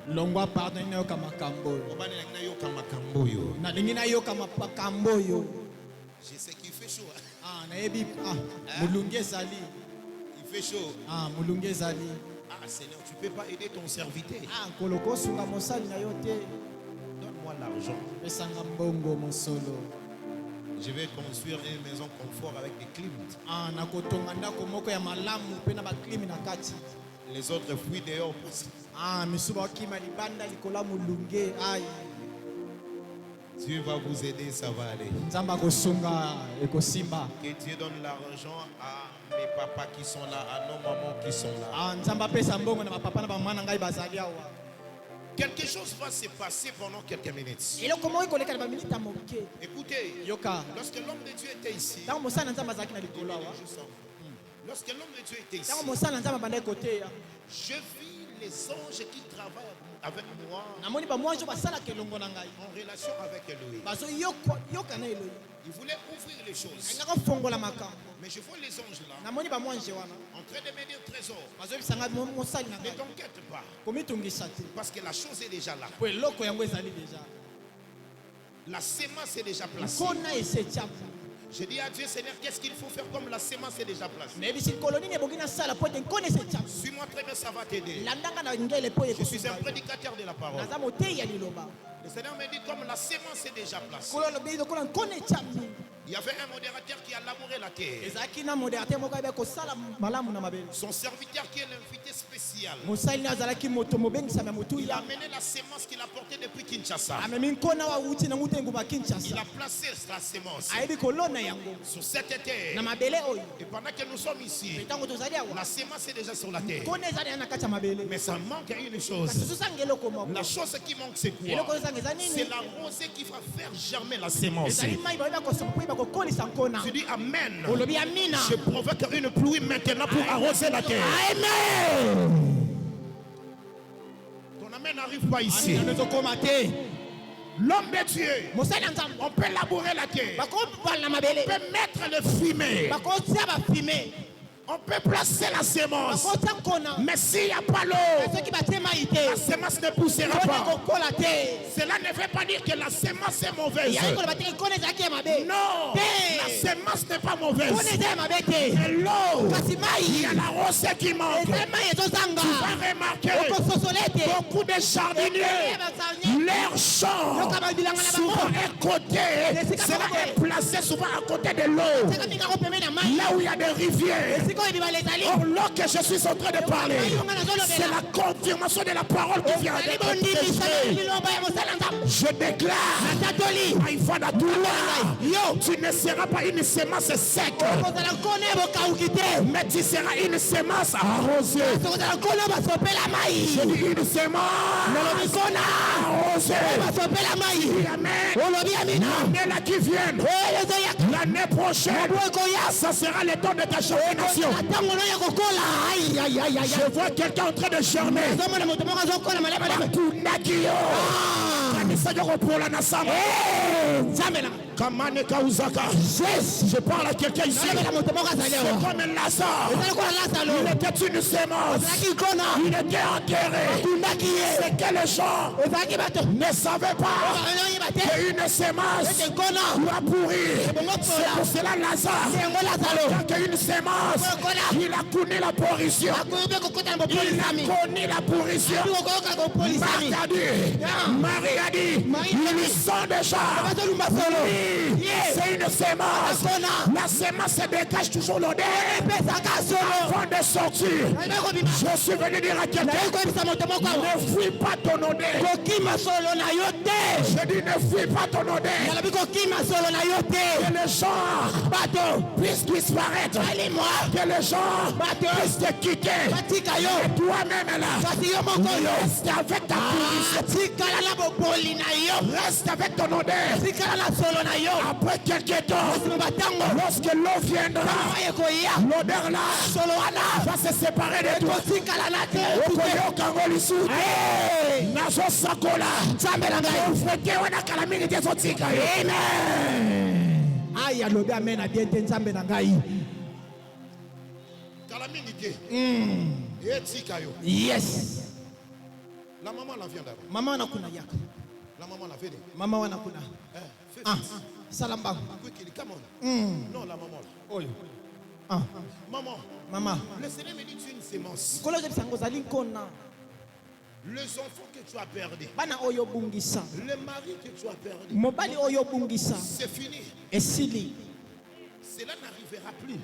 longwa pardon na yoka makambo. Nalingi na yoka makambo yo. Je sais qu'il fait chaud. Ah, na yebi mulunge zali. Il fait chaud. Ah, mulunge zali. Ah Seigneur, tu peux pas aider ton serviteur. Ah, koloko sunga mosali na yote. Donne-moi l'argent. Pesanga mbongo mosolo. Je vais construire une maison confort avec des clims. Ah, nakotonga ndako moko ya malamu pe na ba clim na kati. Les autres fuient dehors. Ah, misuba kima libanda likola mulunge. Aïe. Dieu va vous aider, ça va aller. Nzamba kosunga ekosimba. Que Dieu donne l'argent à mes papas qui sont là, à nos mamans qui sont là. Ah, nzamba pesa mbongo na papa na ba mwana ngai bazali awa. Quelque chose va se passer pendant quelques minutes. Écoutez, lorsque l'homme de Dieu était ici, lorsque l'homme de Dieu était ici, je vis les anges qui travaillent avec moi en relation avec lui. Il voulait ouvrir les choses. Mais je vois les anges là en train de me dire trésor. Ne t'inquiète pas. Parce que la chose est déjà là. La sémence est déjà placée. Je dis à Dieu, Seigneur, qu'est-ce qu'il faut faire comme la sémence est déjà placée? Suis-moi très bien, ça va t'aider. Je suis un prédicateur de la parole. Le Seigneur me dit, comme la sémence est déjà placée. Il y avait un modérateur qui a labouré la terre. Son serviteur qui est l'invité spécial. Il a amené la sémence qu'il a portée depuis Kinshasa. Il a placé la sémence sur cette terre. Et pendant que nous sommes ici, la sémence est déjà sur la terre. Mais ça manque à une chose. La chose qui manque, c'est quoi? C'est la rosée qui va faire germer la sémence. Tu dis Amen. Je provoque une pluie maintenant pour arroser la terre. Amen. Ton Amen n'arrive pas ici. L'homme de Dieu, on peut labourer la terre. On peut mettre le fumier. On peut placer la sémence. Mais s'il n'y a pas l'eau, la sémence ne poussera pas. Cela ne veut pas dire que la sémence est mauvaise. Non, la sémence n'est pas mauvaise. Mais l'eau, il y a la rosée qui manque. Tu vas remarquer beaucoup de jardiniers, leur champ souvent est côté. Cela est placé souvent à côté de l'eau. Là où il y a des rivières. Or, là que je suis en train de parler, c'est la confirmation de la parole qui vient d'être prêchée. Je déclare, tu ne seras pas une sémence sec, mais tu seras une sémence arrosée. Je dis une sémence arrosée. L'année là qui vient, l'année prochaine, ça sera le temps de ta germination. Je vois quelqu'un en train de germer. Je parle à quelqu'un ici. C'est comme un Lazare. Il était une sémence. Il était enterré. C'est que les gens ne savaient pas qu'une sémence doit pourrir. C'est pour cela Lazare, quand une sémence, il a connu la pourrition. Il a connu la pourrition. Marie a dit, ils sont déjà. C'est une sémence. La sémence se dégage toujours l'odeur avant de sortir. Je suis venu dire à quelqu'un, ne fuis pas ton odeur. Je dis, ne fuis pas ton odeur. Que les gens puissent disparaître. Que les gens puissent te quitter. Et toi-même là, reste avec ta pourrition. Reste avec ton odeur. Après quelques temps, lorsque l'eau viendra, l'odeur là va se séparer de toi. Aïe, alobi amen a bien nzambe na ngai. Calamité. Yes. La maman la vient d'abord. Maman wana kuna yaka. La maman la fait. Mama wana kuna. Salamba. Come on. Non, la maman là. Oyo. Maman. Maman. Le Seigneur me dit tu es une sémence. Les enfants que tu as perdus. Le mari que tu as perdu. C'est fini. Cela n'arrivera plus.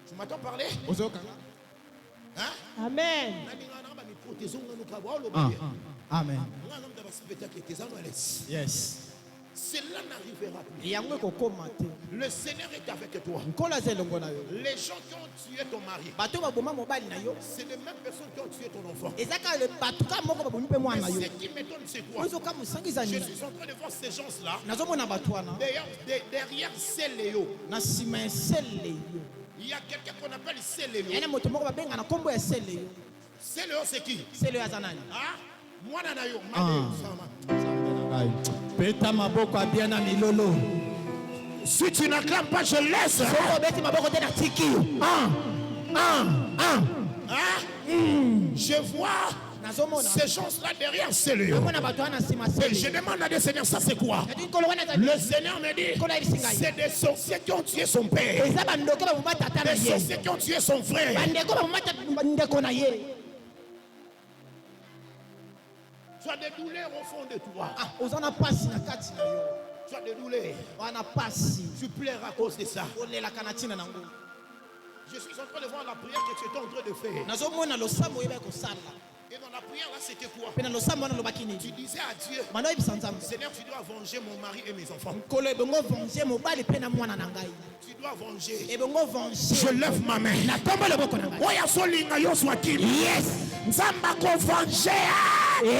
Tu m'entends parler? Hein? Amen. Amen. Yes. Cela n'arrivera plus. Le Seigneur est avec toi. Les gens qui ont tué ton mari, c'est les mêmes personnes qui ont tué ton enfant. Mais ce qui m'étonne, c'est quoi? Je suis en train de voir ces gens-là. Derrière ces léos, il y a quelqu'un qu'on appelle Céléo. Céléo, c'est qui? Ah, moi, Nanayo. Peta maboko abiana milolo. Si tu n'acclames pas, je laisse. Je vois ces gens-là derrière Céléo. Et je demande à des seigneurs, ça c'est quoi? Le Seigneur me dit, c'est des sorciers qui ont tué son père. Des sorciers qui ont tué son frère. Tu as des douleurs au fond de toi. Tu as des douleurs. Tu pleures à cause de ça. Je suis en train de voir la prière que tu étais en train de faire. Et dans la prière là, c'était quoi? Tu disais à Dieu, Seigneur, tu dois venger mon mari et mes enfants. Tu dois venger. Je lève ma main. Yes.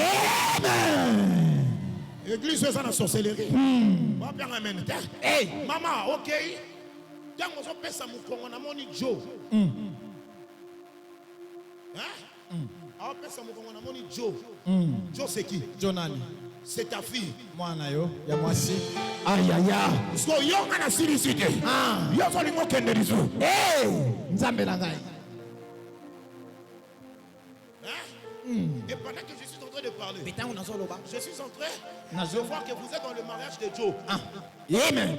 Église est en sorcellerie. Hey, maman, ok. Joe, c'est qui? Jonani. C'est ta fille. Moi nayo ya mwasi. Aïe aïe aïe. So young ana silicité. Yo fali mo kende diso. Eh, nzambe na ngai. Et pendant que je suis en train de parler, je suis en train de voir que vous êtes dans le mariage de Joe. Amen.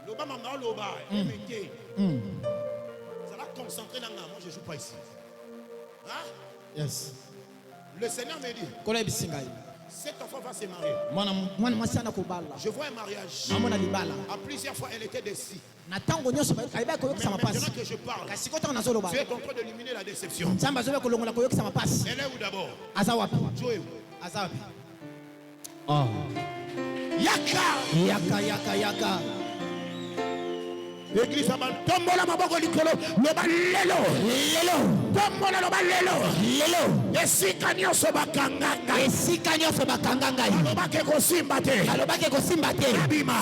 Loba mama loba. Ça va concentrer dans moi, je ne joue pas ici. Hein? Yes. Le Seigneur me dit, cet enfant va se marier. Je vois un mariage. À plusieurs fois, elle était déçue. Mais maintenant que je parle, tu es en train d'éliminer la déception. Elle est où d'abord? Joe. Yaka. Église à tombola maboko likolo loba lelo tombola loba lelo esika nyonso bakanganga loba ke kosimba te nabima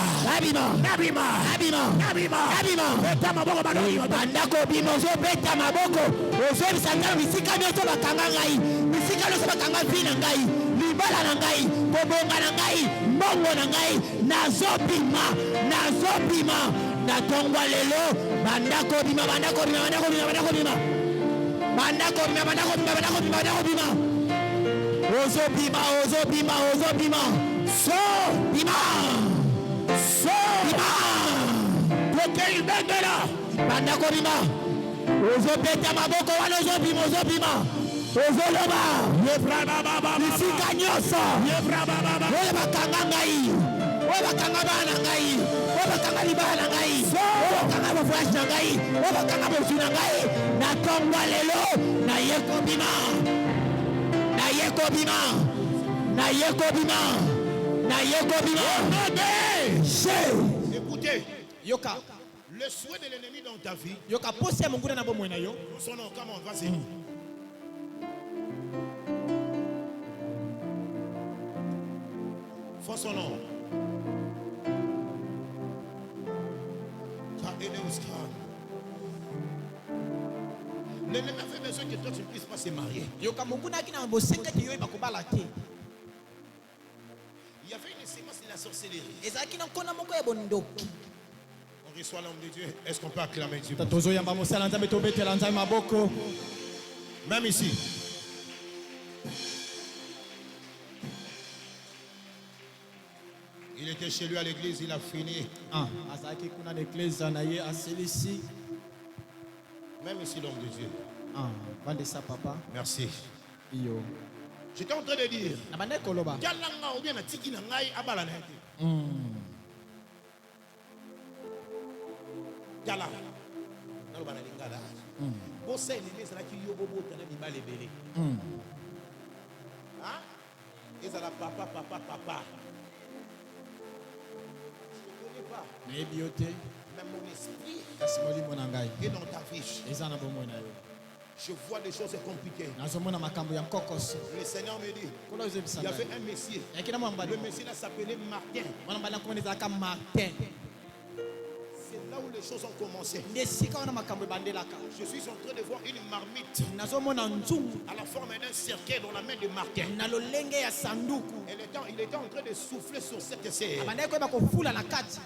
beta maboko bandako bima beta maboko ozobisanga bisika nyonso bakanganga bisika nyonso bakanga vina ngai libala na ngai bobonga na ngai mbongo na ngai nazobima natongwa lelo bandako bima ozobima so bima kokei bendela bandako bima ozobeta maboko wana ozobima ozoloba bisika nyonso oyo bakanga ngai bakanga bana ngai bakanga libala na ngai bakanga voyage na ngai bakanga bosu na ngai natongwa lelo nayekobima écoutez yoka le souhait de l'ennemi dans ta vie yoka posi ya monguna na bomoi na yo son nom comment vas-y faut son nom. L'ennemi a fait besoin que toi tu ne puisses pas se marier. Il y avait une sémence de la sorcellerie. On reçoit l'homme de Dieu. Est-ce qu'on peut acclamer Dieu? Même ici. Il était chez lui à l'église, il a fini. Azaki kuna l'église naye asilisi. Même ici, l'homme de Dieu. Bande ça papa. Merci. Iyo. J'étais en train de dire. Nabande koloba. Galanga ou bien na tiki na ngai abala na yake. Gala. Nalo bana lingala. Bossa ni ça qui yo bobo tana mi balebele. Hein? Et ça la papa. Je ne connais pas. Mais bioté. Même mon esprit. Kasimoli monangai. Et dans ta fiche. Ezana bomona yo. Je vois des choses compliquées. Nazomona makambo ya kokos. Le Seigneur me dit. Kola uzebisa. Il y avait un Messie. Le Messie là s'appelait Martin. Wana bana ko neza ka Martin. C'est là où les choses ont commencé. Ndesika wana makambo bandelaka. Je suis en train de voir une marmite Nazomona nzungu à la forme d'un cercueil dans la main de Martin. na lolenge ya sanduku. Il était en train de souffler sur cette serre. Abanda ko ba ko fula na kati.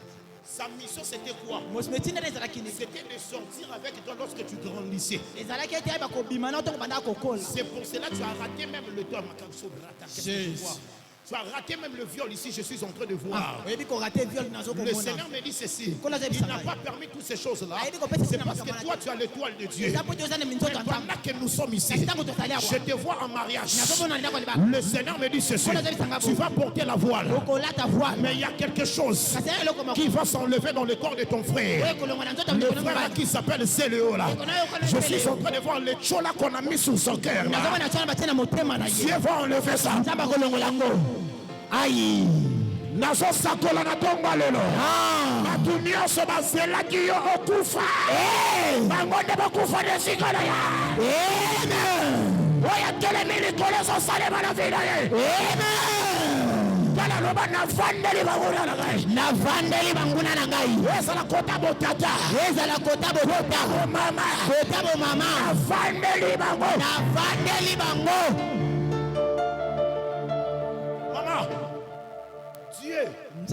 Sa mission c'était quoi? Mosmetina neza kini. C'était de sortir avec toi lorsque tu grandissais. Ezalaki ete ba ko bimana to banda ko kola. C'est pour cela que tu as raté même le temps. Tu as raté même le viol ici, je suis en train de voir. Le Seigneur me dit ceci. Il n'a pas permis toutes ces choses-là. C'est parce que toi, tu as l'étoile de Dieu. Pendant que nous sommes ici, je te vois en mariage. Le Seigneur me dit ceci. Tu vas porter la voile. Mais il y a quelque chose qui va s'enlever dans le corps de ton frère. Le frère qui s'appelle Zéléo là. Je suis en train de voir les cholas qu'on a mis sous son cœur. Dieu va enlever ça. Aïe. Nazo sakola na tomba lelo. Batu nyonso bazelaki yo okufa. Bango nde bakufa nesikala ya. Oya telemi likolo ezosalema na vida ye. Tala loba navandeli banguna na ngai. Navandeli banguna na ngai. Ezala kota botata. Ezala kota botata. Mama. Kota bo mama. Navandeli bango. Navandeli bango. Dieu a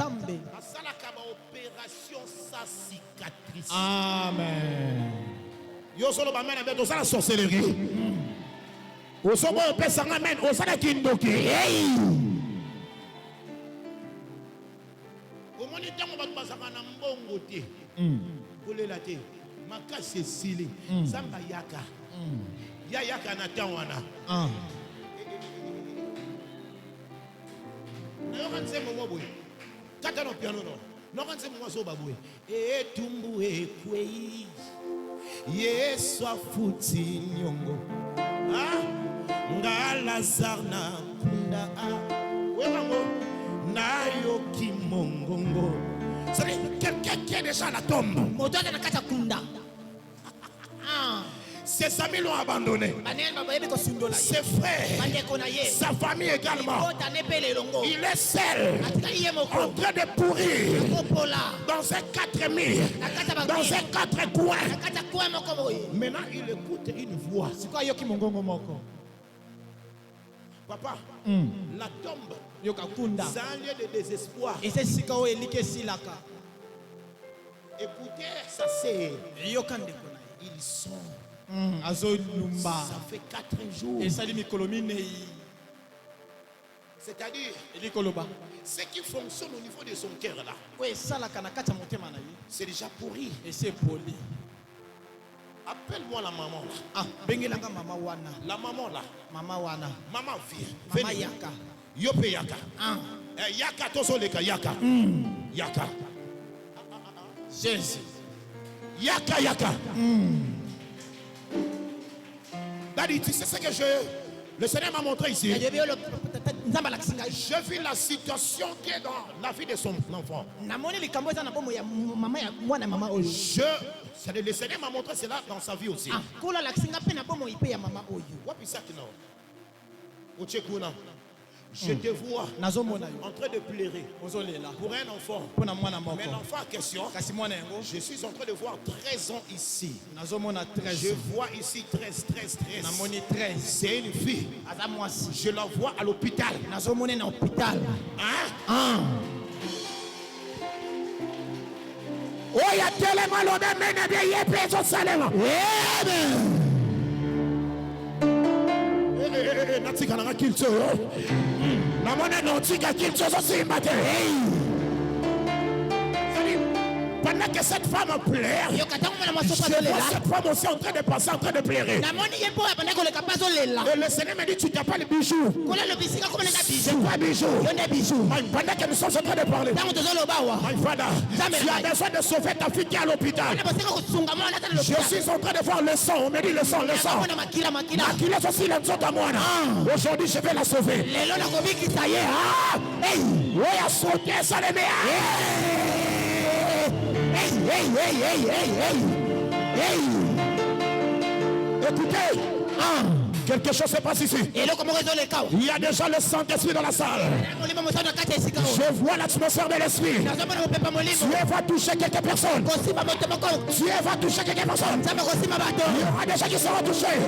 salaka ba opération sans cicatrice. Amen. Yo solo ba mena beto sala sorcellerie. O so bo pesa ngamen o sala kindoki. O moni tango ba basaka na mbongo te. Kolela te. Makasi esili. Samba yaka. Ya yaka na tawana. Kata no piano no. No kanse mo so babwe. Tumbu ekwei. Yesu afuti nyongo. Ngala zarna kunda. Wewango na yo kimongongo. C'est quelqu'un qui est déjà à la tombe. Moto na kata kunda. Ses amis l'ont abandonné. Ses frères, sa famille également. Il est seul, en train de pourrir dans un 4000, dans un 4 coins. Maintenant, il écoute une voix. Papa, la tombe, c'est un lieu de désespoir. Écoutez, ça c'est. Ils sont. Ça fait 4 jours. C'est-à-dire, ce qui fonctionne au niveau de son cœur là, c'est déjà pourri. Appelle-moi la maman là. La maman là. Maman viens. Yaka. Yope yaka. Yaka tosoleka yaka. Yaka. Jésus. Yaka. Daddy, tu sais ce que le Seigneur m'a montré ici. Je vis la situation qui est dans la vie de son enfant. Le Seigneur m'a montré cela dans sa vie aussi. Je te vois en train de pleurer pour un enfant. Mais l'enfant en question, je suis en train de voir 13 ans ici. Je vois ici 13. C'est une fille. Je la vois à l'hôpital. Oh, il y a tellement de natika na kilto. Na mona natika kilto so si matin. Pendant que cette femme pleure, je vois cette femme aussi en train de passer, en train de pleurer. Et le Seigneur me dit, tu n'as pas le bijou. C'est quoi bijou? Pendant que nous sommes en train de parler, my father, tu as besoin de sauver ta fille qui est à l'hôpital. Je suis en train de voir le sang. On me dit le sang, le sang. Makila aussi le sang à moi. Aujourd'hui, je vais la sauver. Ça y est, oui, à sauter, ça les met. Hey. Écoutez, quelque chose se passe ici. Il y a déjà le Saint-Esprit dans la salle. Je vois l'atmosphère de l'Esprit. Dieu va toucher quelques personnes. Dieu va toucher quelques personnes. Il y aura des gens qui seront touchés.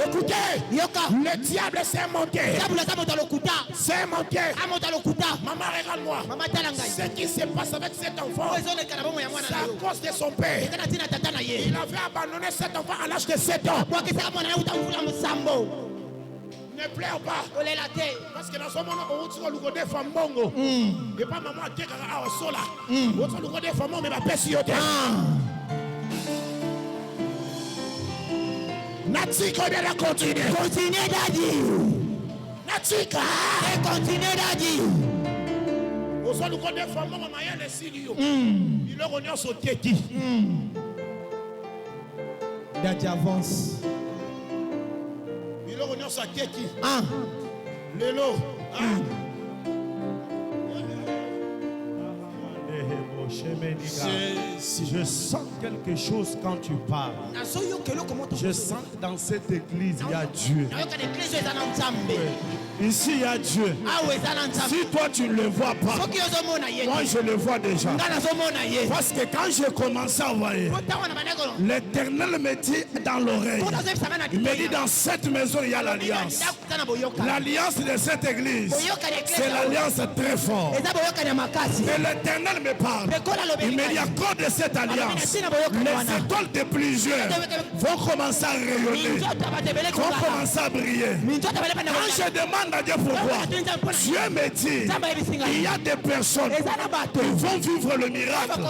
Écoutez, le diable s'est monté. C'est monté. Maman, regarde-moi. Ce qui se passe avec cet enfant, c'est à cause de son père. Il avait abandonné cet enfant à l'âge de 7 ans. Ne pleure pas. Parce que dans ce moment, on va le des femmes bongo. Et pas maman qui est à sola. On va le des femmes mais ma personne. Natika bien continuer. Continuez daddy. Natika. Continuez daddy. Au sol où on est formé en moyen de Sirio. Il leur honneur son tête. Daddy avance. Il leur honneur sa tête. Lélo. Je sens quelque chose quand tu parles. Je sens que dans cette église il y a Dieu. Ici il y a Dieu. Si toi tu ne le vois pas, moi je le vois déjà. Parce que quand j'ai commencé à voir, l'Éternel me dit dans l'oreille, il me dit dans cette maison il y a l'alliance. L'alliance de cette église, c'est l'alliance très forte. Et l'Éternel me parle. Il me dit à cause de cette alliance, les étoiles de plusieurs vont commencer à rayonner, vont commencer à briller. Quand je demande à Dieu pourquoi, Dieu me dit, il y a des personnes qui vont vivre le miracle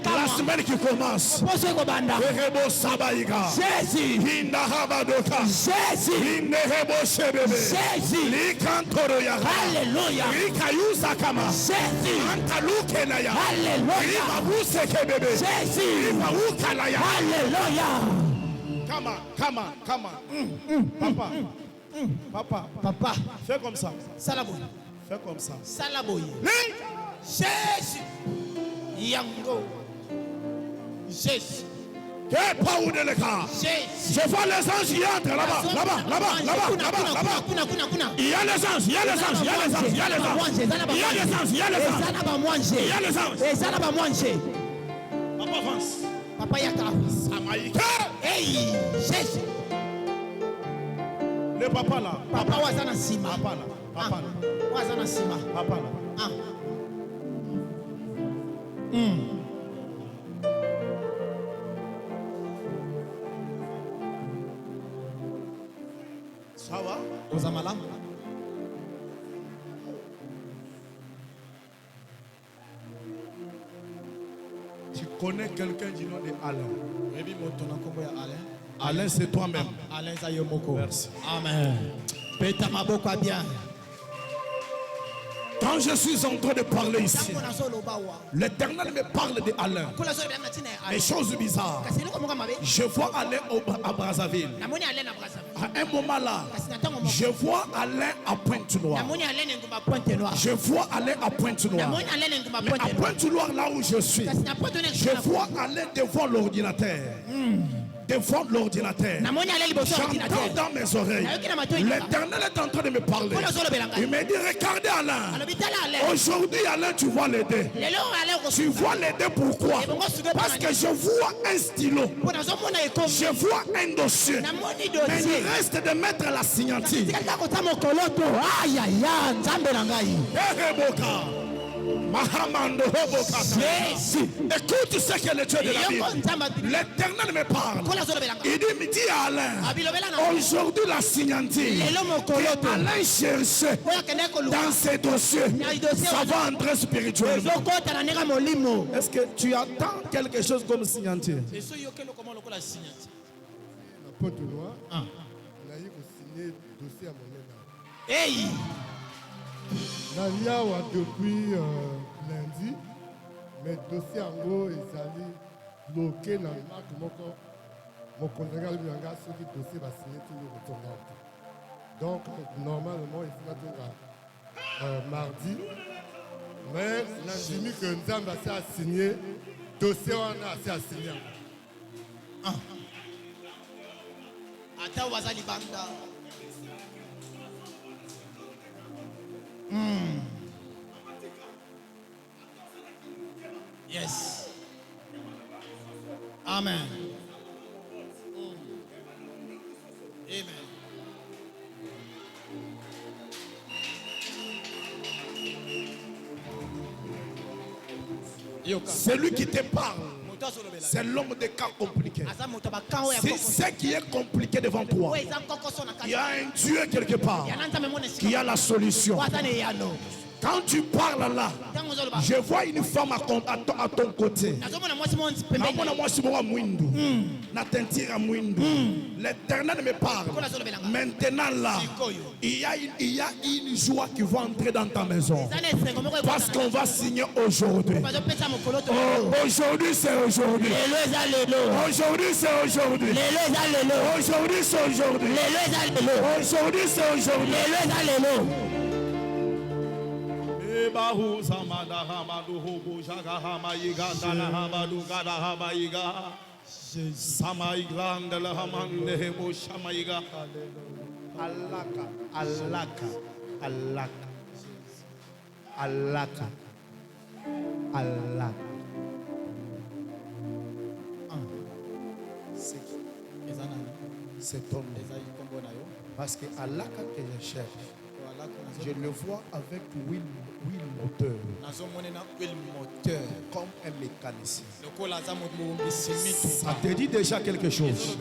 la semaine qui commence. Come on. Papa. Fais comme ça. Salaboy. Fais comme ça. Salaboy. Jésus. Yango. Jésus. Je vois les anges qui entrent là-bas. Il y a les anges. Papa avance. Papa yaka. Hey, Jésus. Le papa là. Papa wazana sima. Papa là. Wazana sima. Papa là. Ça va? Ozamala. Tu connais quelqu'un du nom de Alain? Alain. Alain, c'est toi-même. Alain Zayomoko. Merci. Amen. Peta maboko bien. Quand je suis en train de parler ici, l'Éternel me parle de Alain. Des choses bizarres. Je vois Alain à Brazzaville. À un moment là, je vois Alain à Pointe-Noire. Je vois Alain à Pointe-Noire. Mais à Pointe-Noire, là où je suis, je vois Alain devant l'ordinateur. devant l'ordinateur. J'entends dans mes oreilles. L'Éternel est en train de me parler. Il me dit, regardez Alain. Aujourd'hui, Alain, tu vois l'aider. Tu vois l'aider pourquoi? Parce que je vois un stylo. Je vois un dossier. Mais il reste de mettre la signature. Écoute ce que le Dieu de la Bible. L'Éternel me parle. Il dit à Alain, aujourd'hui la signature que Alain cherchait dans ses dossiers, ça va entrer spirituellement. Est-ce que tu attends quelque chose comme signature? Hey! Naliawa depuis lundi, mes dossiers en gros ils allaient bloquer dans le marque mon contrat lui a gardé ce qui dossier va signer tout le retour. Donc normalement il faut attendre mardi, mais lundi que nous avons assez à signer, dossier on a assez à signer. Ata wazali banda. Yes. Amen. Amen. Celui qui te parle, c'est l'homme des cas compliqués. C'est ce qui est compliqué devant toi. Il y a un Dieu quelque part qui a la solution. Quand tu parles là, je vois une femme à ton côté. L'Éternel me parle. Maintenant là, il y a une joie qui va entrer dans ta maison. Parce qu'on va signer aujourd'hui. Aujourd'hui c'est aujourd'hui. Aujourd'hui c'est aujourd'hui. Aujourd'hui c'est aujourd'hui. Aujourd'hui c'est aujourd'hui. Bahu samada hamadu hubu jaga hamayiga dana hamadu gada hamayiga samayiglanda la hamande hebo shamayiga alaka alaka alaka alaka alaka c'est ton nom. Parce que alaka que je cherche, je le vois avec huile moteur. Comme un mécanicien. Ça te dit déjà quelque chose.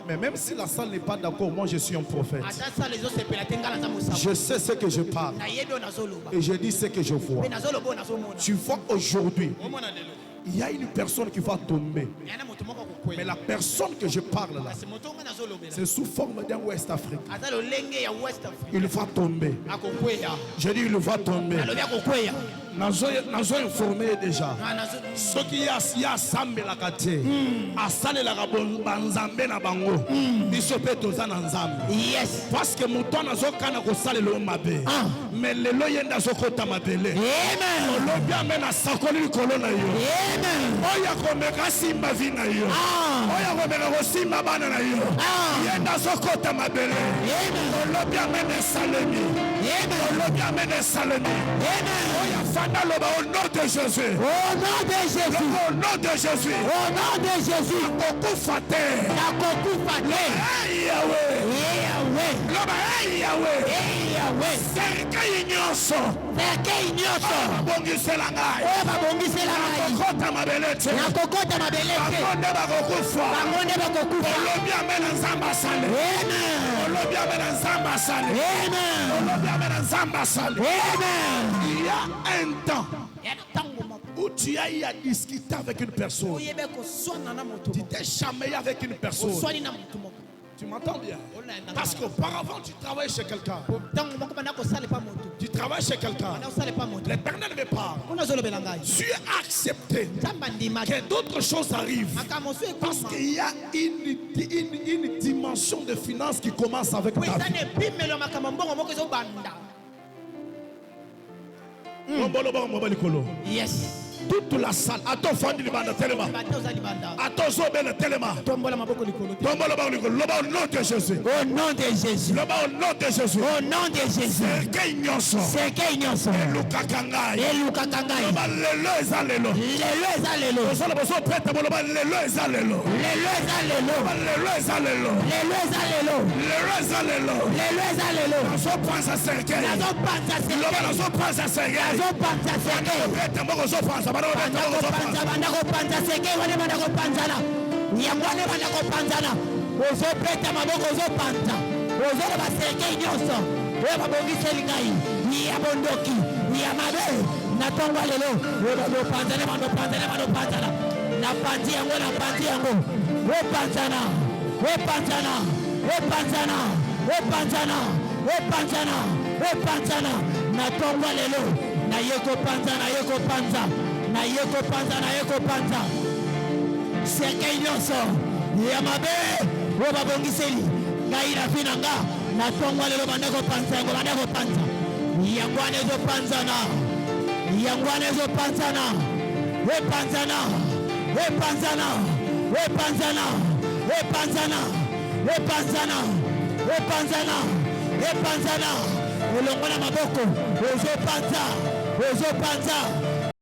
Mais même si la salle n'est pas d'accord, moi je suis un prophète. Je sais ce que je parle. Et je dis ce que je vois. Tu vois aujourd'hui, il y a une personne qui va tomber. Mais la personne que je parle là, c'est sous forme d'un West Afrique. Il va tomber. Je dis il va tomber. Nous avons informé déjà. Ce qui y a Sambe la kate, a salé la banzambe na bango. Bisope toza na nzambe. Yes. Parce que mouton na zokana ko salé le mabe. Mais le loyenda zokota mabele. Amen. Olobia mena sakoli kolona yo. Amen. Oya ko meka simba vina yo. Oya ko meka ko simba bana na yo. Yenda zokota mabele. Amen. Olobia mena salemi. Amen. Olobia mena salemi. Amen. Oya fanda loba au nom de Jésus. Au nom de Jésus. Au nom de Jésus. Au nom de Jésus. Akoku fate. Akoku fate. Hey Yahweh. Hey Yahweh. Loba hey Yahweh. Hey Yahweh. Serka inyoso. Serka inyoso. Babongisela ngai. Babongisela ngai. Nakokota mabelete. Nakokota mabelete. Bangonde bakokufa. Bangonde bakokufa. Olobi amena nzamba sale. Amen. Olobi amena nzamba sale. Amen. Olobi amena nzamba sale. Amen. Il y a un temps où tu as eu à discuter avec une personne. Tu t'es chamaillé avec une personne. Tu m'entends bien? Parce qu'auparavant tu travaillais chez quelqu'un. Tu travailles chez quelqu'un. L'Éternel me parle. Tu as accepté que d'autres choses arrivent. Parce qu'il y a une dimension de finance qui commence avec ta vie. Yes. toute la salle. Attends, Fandi Libanda, tellement. Attends, Zobel, tellement. Tombola au nom de Jésus. Au nom de Jésus. Au nom de Jésus. Au nom de Jésus. C'est Kenyoso. Eluka Kangai. Lelo ezalelo. Ozo prêtre boloba lelo ezalelo. Lelo ezalelo. Nazo panza serkei. Nazo panza serkei. Prêtre mboko zo panza. Bandako panza serkei wane bandako panzana. Yangwane bandako panzana. Ozo prêtre maboko zo panza. Ozo ba serkei nyonso. Oyo babongisi lingai. Ni abondoki. Ni amabe. Natongwa lelo. Oyo panzana panzana. Na panzi yango. Panzana. Natongwa lelo. Na yeko panza. Serkei nyonso. Ya mabe. Oyo babongiseli. Ngai na finanga. Natongwa lelo bandako panza. Yangwane zo panzana. Elongona maboko. Ozo panza.